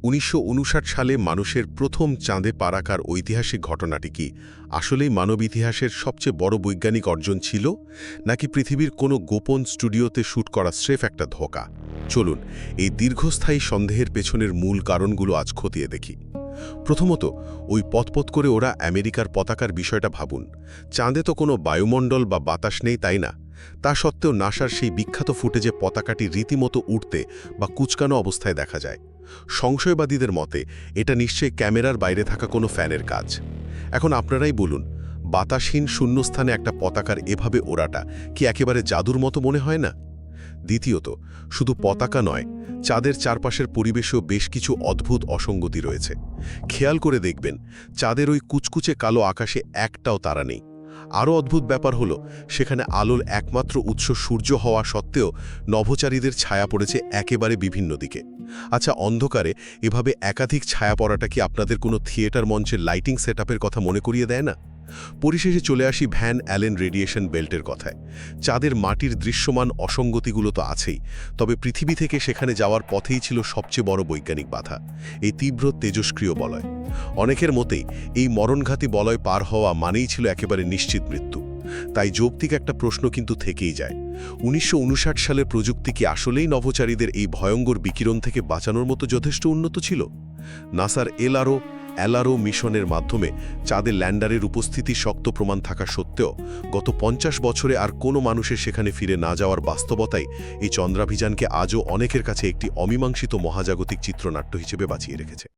১৯৫৯ সালে মানুষের প্রথম চাঁদে পা রাখার ঐতিহাসিক ঘটনাটি কি আসলেই মানব ইতিহাসের সবচেয়ে বড় বৈজ্ঞানিক অর্জন ছিল, নাকি পৃথিবীর কোনো গোপন স্টুডিওতে শ্যুট করা স্রেফ একটা ধোঁকা? চলুন এই দীর্ঘস্থায়ী সন্দেহের পেছনের মূল কারণগুলো আজ খতিয়ে দেখি। প্রথমত, ওই পথপথ করে ওরা আমেরিকার পতাকার বিষয়টা ভাবুন। চাঁদে তো কোনো বায়ুমণ্ডল বা বাতাস নেই, তাই না? তা সত্ত্বেও নাসার সেই বিখ্যাত ফুটেজে পতাকাটি রীতিমতো উড়তে বা কুঁচকানো অবস্থায় দেখা যায়। সংশয়বাদীদের মতে এটা নিশ্চয়ই ক্যামেরার বাইরে থাকা কোনো ফ্যানের কাজ। এখন আপনারাই বলুন, বাতাসহীন শূন্যস্থানে একটা পতাকার এভাবে ওড়াটা কি একেবারে জাদুর মতো মনে হয় না? দ্বিতীয়ত, শুধু পতাকা নয়, চাঁদের চারপাশের পরিবেশেও বেশ কিছু অদ্ভুত অসঙ্গতি রয়েছে। খেয়াল করে দেখবেন, চাঁদের ওই কুচকুচে কালো আকাশে একটাও তারা নেই। আরও অদ্ভুত ব্যাপার হলো, সেখানে আলোর একমাত্র উৎস সূর্য হওয়া সত্ত্বেও নভোচারীদের ছায়া পড়েছে একেবারে বিভিন্ন দিকে। আচ্ছা, অন্ধকারে এভাবে একাধিক ছায়া পড়াটা কি আপনাদের কোনো থিয়েটার মঞ্চের লাইটিং সেটআপের কথা মনে করিয়ে দেয় না? পরিশেষে চলে আসি ভ্যান অ্যালেন রেডিয়েশন বেল্টের কথায়। চাঁদের মাটির দৃশ্যমান অসঙ্গতিগুলো তো আছেই, তবে পৃথিবী থেকে সেখানে যাওয়ার পথেই ছিল সবচেয়ে বড় বৈজ্ঞানিক বাধা, এই তীব্র তেজস্ক্রিয় বলয়। অনেকের মতেই এই মরণঘাতী বলয় পার হওয়া মানেই ছিল একেবারে নিশ্চিত মৃত্যু। তাই যৌক্তিক একটা প্রশ্ন কিন্তু থেকেই যায়, ১৯৫৯ সালের প্রযুক্তি কি আসলেই নভোচারীদের এই ভয়ঙ্কর বিকিরণ থেকে বাঁচানোর মতো যথেষ্ট উন্নত ছিল? নাসার এলআরও মিশনের মাধ্যমে চাঁদে ল্যান্ডারের উপস্থিতি শক্ত প্রমাণ থাকা সত্ত্বেও গত ৫০ বছরে আর কোনো মানুষের সেখানে ফিরে না যাওয়ার বাস্তবতাই এই চন্দ্রাভিযানকে আজও অনেকের কাছে একটি অমীমাংসিত মহাজাগতিক চিত্রনাট্য হিসেবে বাঁচিয়ে রেখেছে।